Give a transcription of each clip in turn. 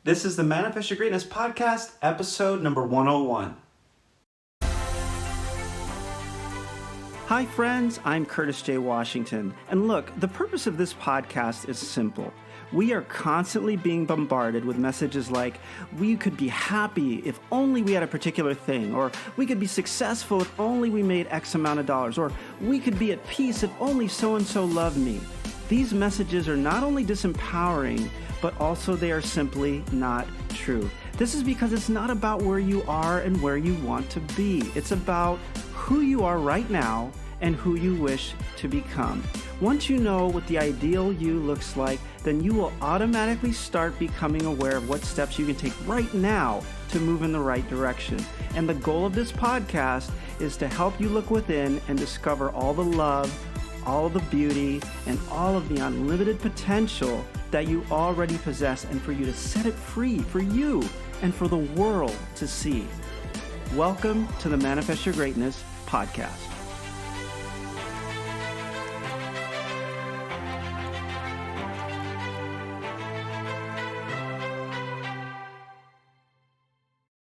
This is the Manifest Your Greatness podcast, episode number 101. Hi friends, I'm Curtis J. Washington. And look, the purpose of this podcast is simple. We are constantly being bombarded with messages like, we could be happy if only we had a particular thing, or we could be successful if only we made X amount of dollars, or we could be at peace if only so-and-so loved me. These messages are not only disempowering, but also they are simply not true. This is because it's not about where you are and where you want to be. It's about who you are right now and who you wish to become. Once you know what the ideal you looks like, then you will automatically start becoming aware of what steps you can take right now to move in the right direction. And the goal of this podcast is to help you look within and discover all the love, all the beauty, and all of the unlimited potential that you already possess, and for you to set it free for you and for the world to see. Welcome to the Manifest Your Greatness podcast.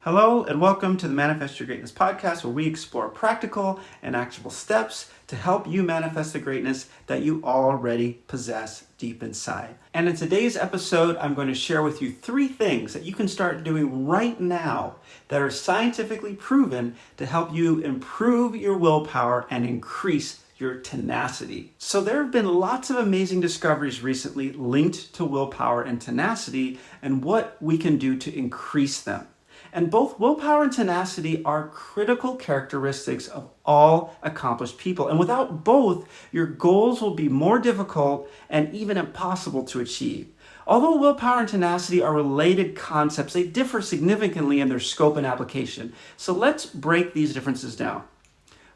Hello and welcome to the Manifest Your Greatness podcast, where we explore practical and actionable steps to help you manifest the greatness that you already possess deep inside. And in today's episode, I'm going to share with you 3 things that you can start doing right now that are scientifically proven to help you improve your willpower and increase your tenacity. So there have been lots of amazing discoveries recently linked to willpower and tenacity and what we can do to increase them. And both willpower and tenacity are critical characteristics of all accomplished people. And without both, your goals will be more difficult and even impossible to achieve. Although willpower and tenacity are related concepts, they differ significantly in their scope and application. So let's break these differences down.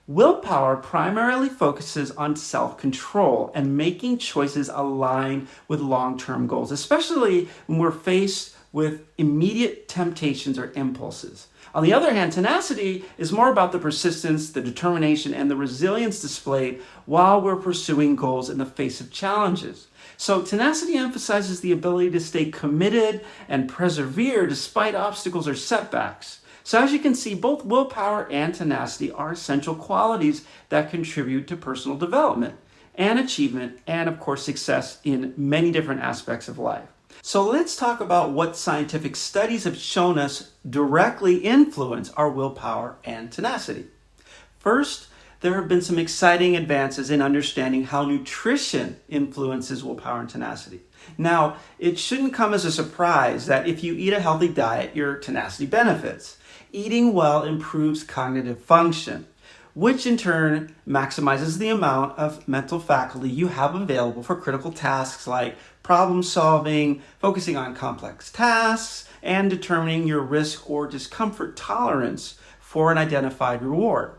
Willpower primarily focuses on self-control and making choices aligned with long-term goals, especially when we're faced with immediate temptations or impulses. On the other hand, tenacity is more about the persistence, the determination, and the resilience displayed while we're pursuing goals in the face of challenges. So tenacity emphasizes the ability to stay committed and persevere despite obstacles or setbacks. So as you can see, both willpower and tenacity are essential qualities that contribute to personal development and achievement, and of course success in many different aspects of life. So let's talk about what scientific studies have shown us directly influence our willpower and tenacity. First, there have been some exciting advances in understanding how nutrition influences willpower and tenacity. Now, it shouldn't come as a surprise that if you eat a healthy diet, your tenacity benefits. Eating well improves cognitive function, which in turn maximizes the amount of mental faculty you have available for critical tasks like problem solving, focusing on complex tasks, and determining your risk or discomfort tolerance for an identified reward.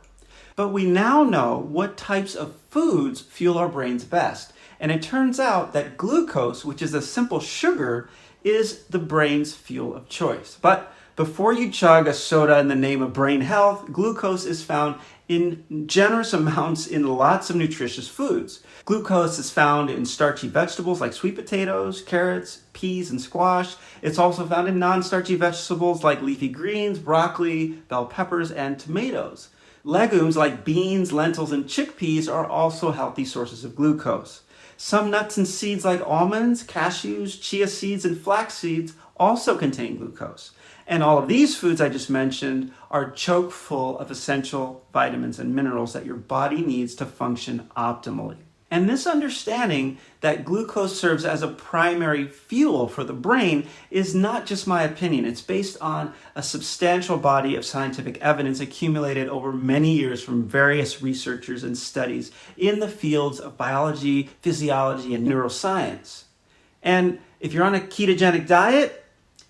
But we now know what types of foods fuel our brains best. And it turns out that glucose, which is a simple sugar, is the brain's fuel of choice. But before you chug a soda in the name of brain health, glucose is found in generous amounts in lots of nutritious foods. Glucose is found in starchy vegetables like sweet potatoes, carrots, peas, and squash. It's also found in non-starchy vegetables like leafy greens, broccoli, bell peppers, and tomatoes. Legumes like beans, lentils, and chickpeas are also healthy sources of glucose. Some nuts and seeds like almonds, cashews, chia seeds, and flax seeds also contain glucose. And all of these foods I just mentioned are chock full of essential vitamins and minerals that your body needs to function optimally. And this understanding that glucose serves as a primary fuel for the brain is not just my opinion. It's based on a substantial body of scientific evidence accumulated over many years from various researchers and studies in the fields of biology, physiology, and neuroscience. And if you're on a ketogenic diet,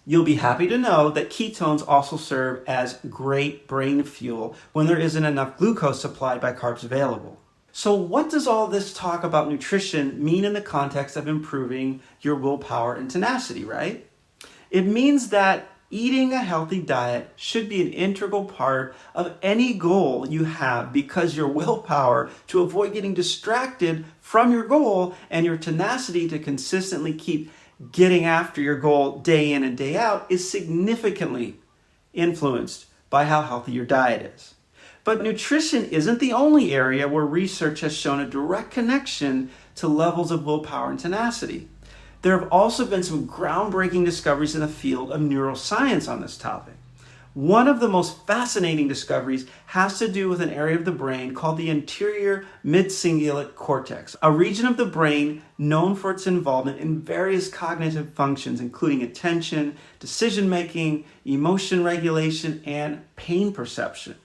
you'll be happy to know that ketones also serve as great brain fuel when there isn't enough glucose supplied by carbs available. So what does all this talk about nutrition mean in the context of improving your willpower and tenacity, right? It means that eating a healthy diet should be an integral part of any goal you have, because your willpower to avoid getting distracted from your goal and your tenacity to consistently keep getting after your goal day in and day out is significantly influenced by how healthy your diet is. But nutrition isn't the only area where research has shown a direct connection to levels of willpower and tenacity. There have also been some groundbreaking discoveries in the field of neuroscience on this topic. One of the most fascinating discoveries has to do with an area of the brain called the anterior mid-cingulate cortex, a region of the brain known for its involvement in various cognitive functions, including attention, decision-making, emotion regulation, and pain perception.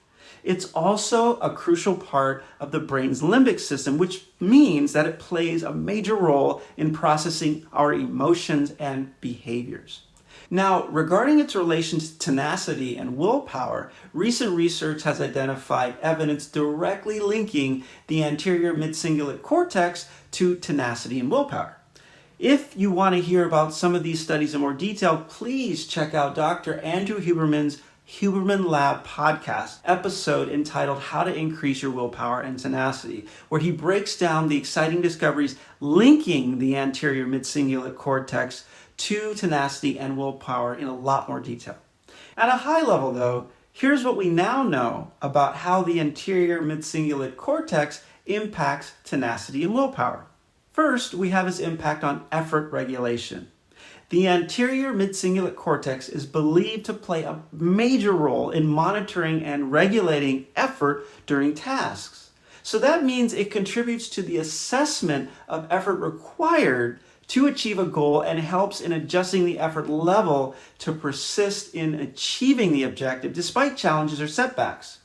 It's also a crucial part of the brain's limbic system, which means that it plays a major role in processing our emotions and behaviors. Now, regarding its relation to tenacity and willpower, recent research has identified evidence directly linking the anterior mid-cingulate cortex to tenacity and willpower. If you want to hear about some of these studies in more detail, please check out Dr. Andrew Huberman's Huberman Lab podcast episode entitled How to Increase Your Willpower and Tenacity, where he breaks down the exciting discoveries linking the anterior mid-cingulate cortex to tenacity and willpower in a lot more detail. At a high level though, here's what we now know about how the anterior mid-cingulate cortex impacts tenacity and willpower. First, we have its impact on effort regulation. The anterior mid-cingulate cortex is believed to play a major role in monitoring and regulating effort during tasks. So that means it contributes to the assessment of effort required to achieve a goal and helps in adjusting the effort level to persist in achieving the objective despite challenges or setbacks.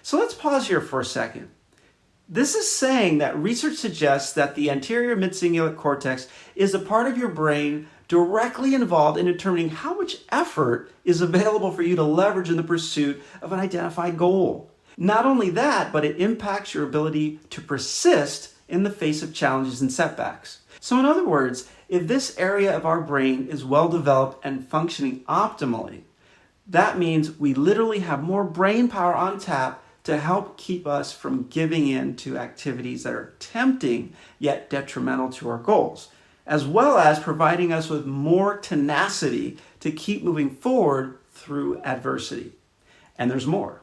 So let's pause here for a second. This is saying that research suggests that the anterior mid-cingulate cortex is a part of your brain directly involved in determining how much effort is available for you to leverage in the pursuit of an identified goal. Not only that, but it impacts your ability to persist in the face of challenges and setbacks. So in other words, if this area of our brain is well developed and functioning optimally, that means we literally have more brain power on tap to help keep us from giving in to activities that are tempting yet detrimental to our goals, as well as providing us with more tenacity to keep moving forward through adversity. And there's more.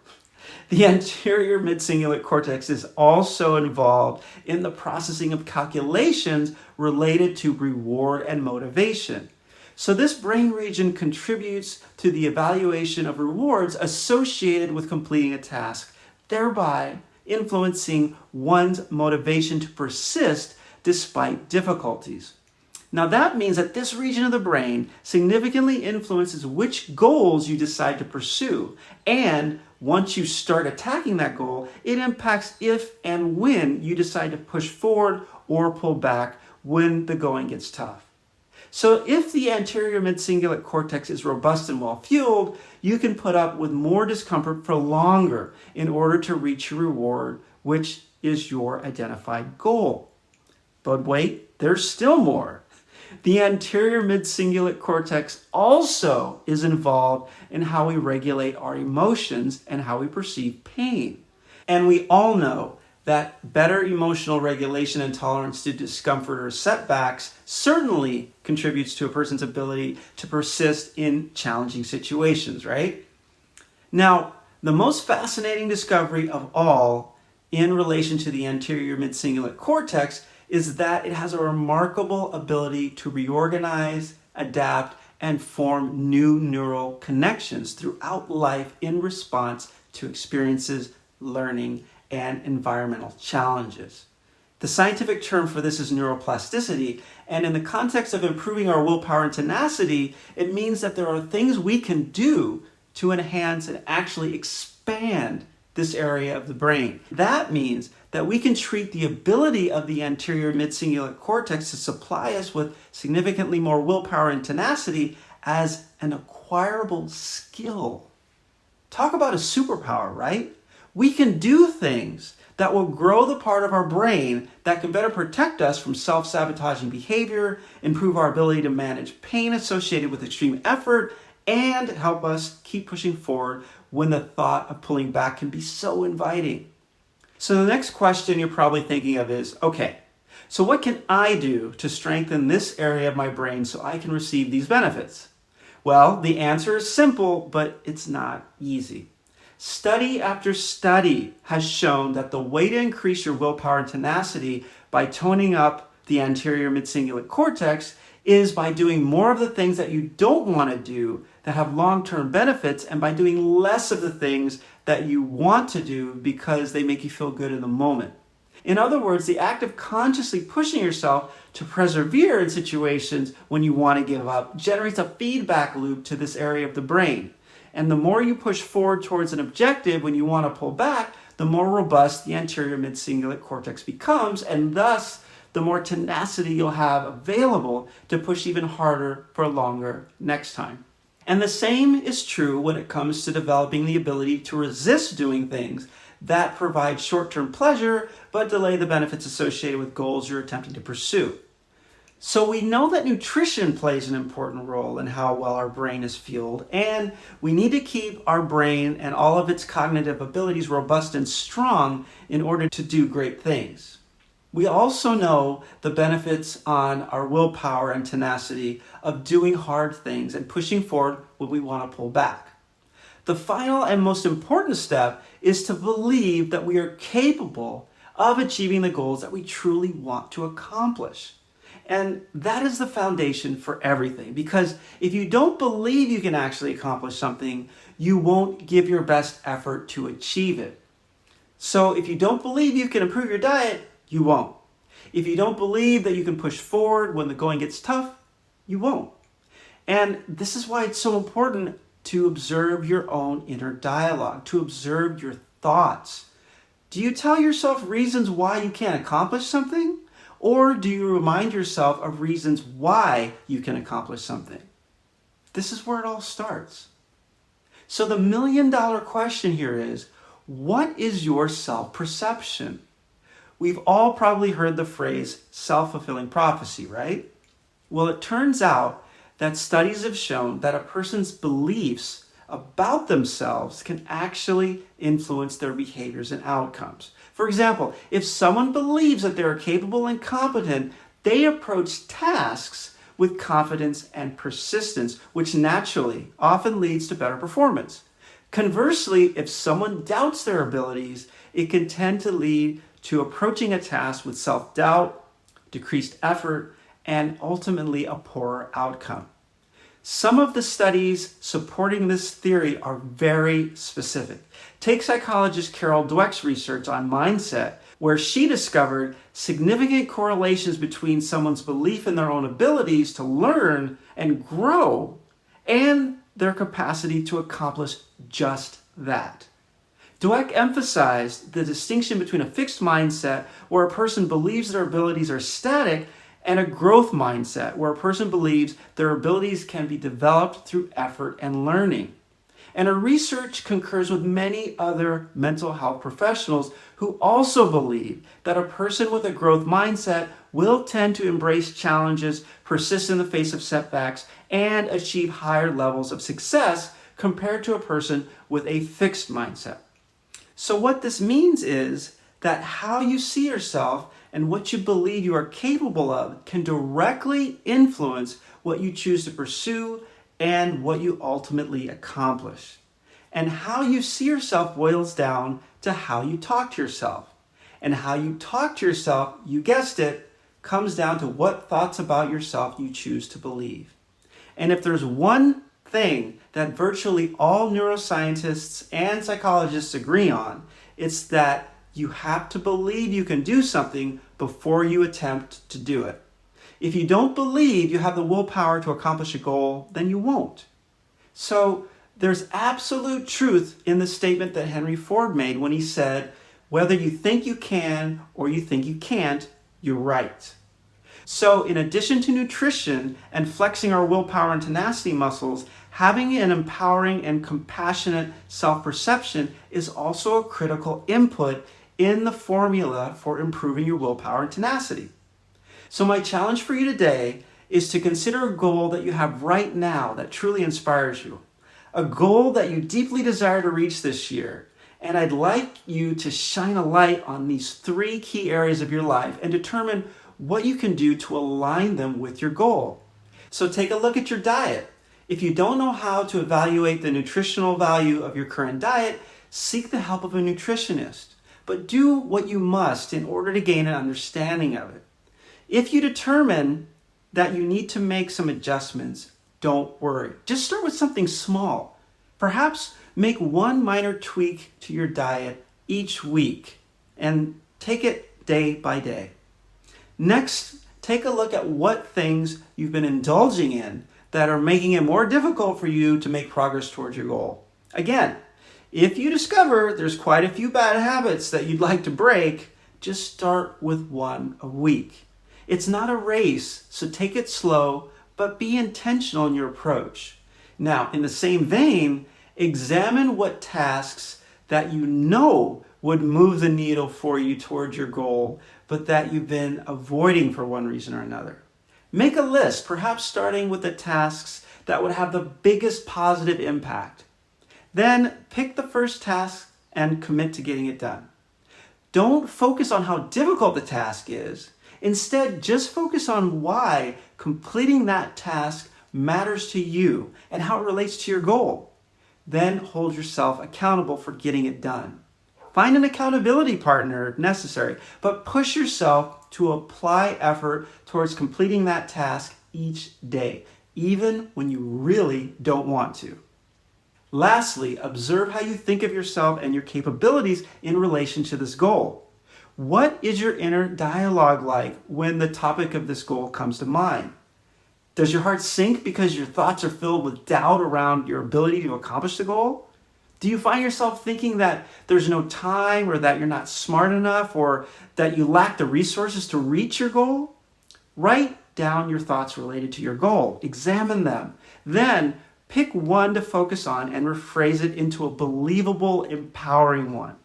The anterior mid-cingulate cortex is also involved in the processing of calculations related to reward and motivation. So this brain region contributes to the evaluation of rewards associated with completing a task, thereby influencing one's motivation to persist despite difficulties. Now that means that this region of the brain significantly influences which goals you decide to pursue, and once you start attacking that goal, it impacts if and when you decide to push forward or pull back when the going gets tough. So if the anterior mid-cingulate cortex is robust and well-fueled, you can put up with more discomfort for longer in order to reach your reward, which is your identified goal. But wait, there's still more. The anterior mid-cingulate cortex also is involved in how we regulate our emotions and how we perceive pain. And we all know that better emotional regulation and tolerance to discomfort or setbacks certainly contributes to a person's ability to persist in challenging situations, right? Now, the most fascinating discovery of all in relation to the anterior mid-cingulate cortex is that it has a remarkable ability to reorganize, adapt, and form new neural connections throughout life in response to experiences, learning, and environmental challenges. The scientific term for this is neuroplasticity, and in the context of improving our willpower and tenacity, it means that there are things we can do to enhance and actually expand this area of the brain. That means that we can treat the ability of the anterior mid-cingulate cortex to supply us with significantly more willpower and tenacity as an acquirable skill. Talk about a superpower, right? We can do things that will grow the part of our brain that can better protect us from self-sabotaging behavior, improve our ability to manage pain associated with extreme effort, and help us keep pushing forward when the thought of pulling back can be so inviting. So the next question you're probably thinking of is, okay, So what can I do to strengthen this area of my brain so I can receive these benefits? Well, the answer is simple, but it's not easy. Study after study has shown that the way to increase your willpower and tenacity by toning up the anterior midcingulate cortex is by doing more of the things that you don't want to do that have long-term benefits, and by doing less of the things that you want to do because they make you feel good in the moment. In other words, the act of consciously pushing yourself to persevere in situations when you want to give up generates a feedback loop to this area of the brain. And the more you push forward towards an objective when you want to pull back, the more robust the anterior midcingulate cortex becomes, and thus the more tenacity you'll have available to push even harder for longer next time. And the same is true when it comes to developing the ability to resist doing things that provide short-term pleasure but delay the benefits associated with goals you're attempting to pursue. So we know that nutrition plays an important role in how well our brain is fueled, and we need to keep our brain and all of its cognitive abilities robust and strong in order to do great things. We also know the benefits on our willpower and tenacity of doing hard things and pushing forward when we want to pull back. The final and most important step is to believe that we are capable of achieving the goals that we truly want to accomplish. And that is the foundation for everything, because if you don't believe you can actually accomplish something, you won't give your best effort to achieve it. So if you don't believe you can improve your diet, you won't. If you don't believe that you can push forward when the going gets tough, you won't. And this is why it's so important to observe your own inner dialogue, to observe your thoughts. Do you tell yourself reasons why you can't accomplish something? Or do you remind yourself of reasons why you can accomplish something? This is where it all starts. So the million-dollar question here is, what is your self-perception? We've all probably heard the phrase self-fulfilling prophecy, right? Well, it turns out that studies have shown that a person's beliefs about themselves can actually influence their behaviors and outcomes. For example, if someone believes that they are capable and competent, they approach tasks with confidence and persistence, which naturally often leads to better performance. Conversely, if someone doubts their abilities, it can tend to lead to approaching a task with self-doubt, decreased effort, and ultimately a poorer outcome. Some of the studies supporting this theory are very specific. Take psychologist Carol Dwek's research on mindset, where she discovered significant correlations between someone's belief in their own abilities to learn and grow and their capacity to accomplish just that. Dwek emphasized the distinction between a fixed mindset, where a person believes their abilities are static, and a growth mindset, where a person believes their abilities can be developed through effort and learning. And her research concurs with many other mental health professionals who also believe that a person with a growth mindset will tend to embrace challenges, persist in the face of setbacks, and achieve higher levels of success compared to a person with a fixed mindset. So what this means is that how you see yourself and what you believe you are capable of can directly influence what you choose to pursue and what you ultimately accomplish. And how you see yourself boils down to how you talk to yourself. And how you talk to yourself, you guessed it, comes down to what thoughts about yourself you choose to believe. And if there's one thing that virtually all neuroscientists and psychologists agree on, it's that you have to believe you can do something before you attempt to do it. If you don't believe you have the willpower to accomplish a goal, then you won't. So there's absolute truth in the statement that Henry Ford made when he said, whether you think you can or you think you can't, you're right. So in addition to nutrition and flexing our willpower and tenacity muscles, having an empowering and compassionate self-perception is also a critical input in the formula for improving your willpower and tenacity. So my challenge for you today is to consider a goal that you have right now that truly inspires you, a goal that you deeply desire to reach this year. And I'd like you to shine a light on these 3 key areas of your life and determine what you can do to align them with your goal. So take a look at your diet. If you don't know how to evaluate the nutritional value of your current diet, seek the help of a nutritionist. But do what you must in order to gain an understanding of it. If you determine that you need to make some adjustments, don't worry. Just start with something small. Perhaps make one minor tweak to your diet each week and take it day by day. Next, take a look at what things you've been indulging in that are making it more difficult for you to make progress towards your goal. Again, if you discover there's quite a few bad habits that you'd like to break, just start with one a week. It's not a race, so take it slow, but be intentional in your approach. Now, in the same vein, examine what tasks that you know would move the needle for you towards your goal, but that you've been avoiding for one reason or another. Make a list, perhaps starting with the tasks that would have the biggest positive impact. Then pick the first task and commit to getting it done. Don't focus on how difficult the task is. Instead, just focus on why completing that task matters to you and how it relates to your goal. Then hold yourself accountable for getting it done. Find an accountability partner if necessary, but push yourself to apply effort towards completing that task each day, even when you really don't want to. Lastly, observe how you think of yourself and your capabilities in relation to this goal. What is your inner dialogue like when the topic of this goal comes to mind? Does your heart sink because your thoughts are filled with doubt around your ability to accomplish the goal? Do you find yourself thinking that there's no time, or that you're not smart enough, or that you lack the resources to reach your goal? Write down your thoughts related to your goal. Examine them. Then pick one to focus on and rephrase it into a believable, empowering one.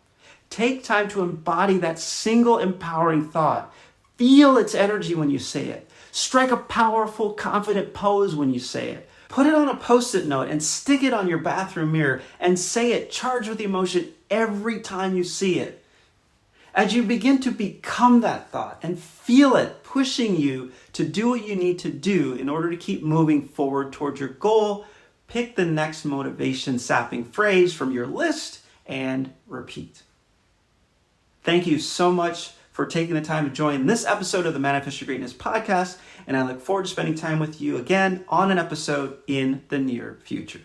Take time to embody that single empowering thought. Feel its energy when you say it. Strike a powerful, confident pose when you say it. Put it on a Post-it note and stick it on your bathroom mirror and say it, charged with emotion every time you see it. As you begin to become that thought and feel it pushing you to do what you need to do in order to keep moving forward towards your goal, pick the next motivation-sapping phrase from your list and repeat. Thank you so much for taking the time to join this episode of the Manifest Your Greatness podcast, and I look forward to spending time with you again on an episode in the near future.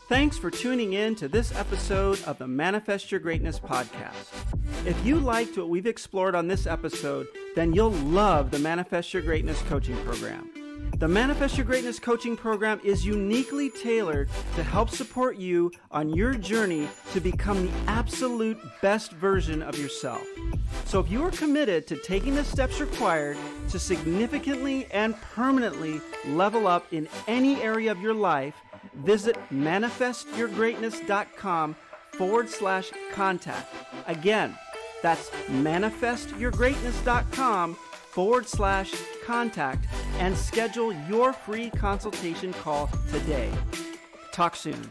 Thanks for tuning in to this episode of the Manifest Your Greatness podcast. If you liked what we've explored on this episode, then you'll love the Manifest Your Greatness coaching program. The Manifest Your Greatness coaching program is uniquely tailored to help support you on your journey to become the absolute best version of yourself. So if you are committed to taking the steps required to significantly and permanently level up in any area of your life, visit manifestyourgreatness.com/contact. Again, that's manifestyourgreatness.com/contact and schedule your free consultation call today. Talk soon.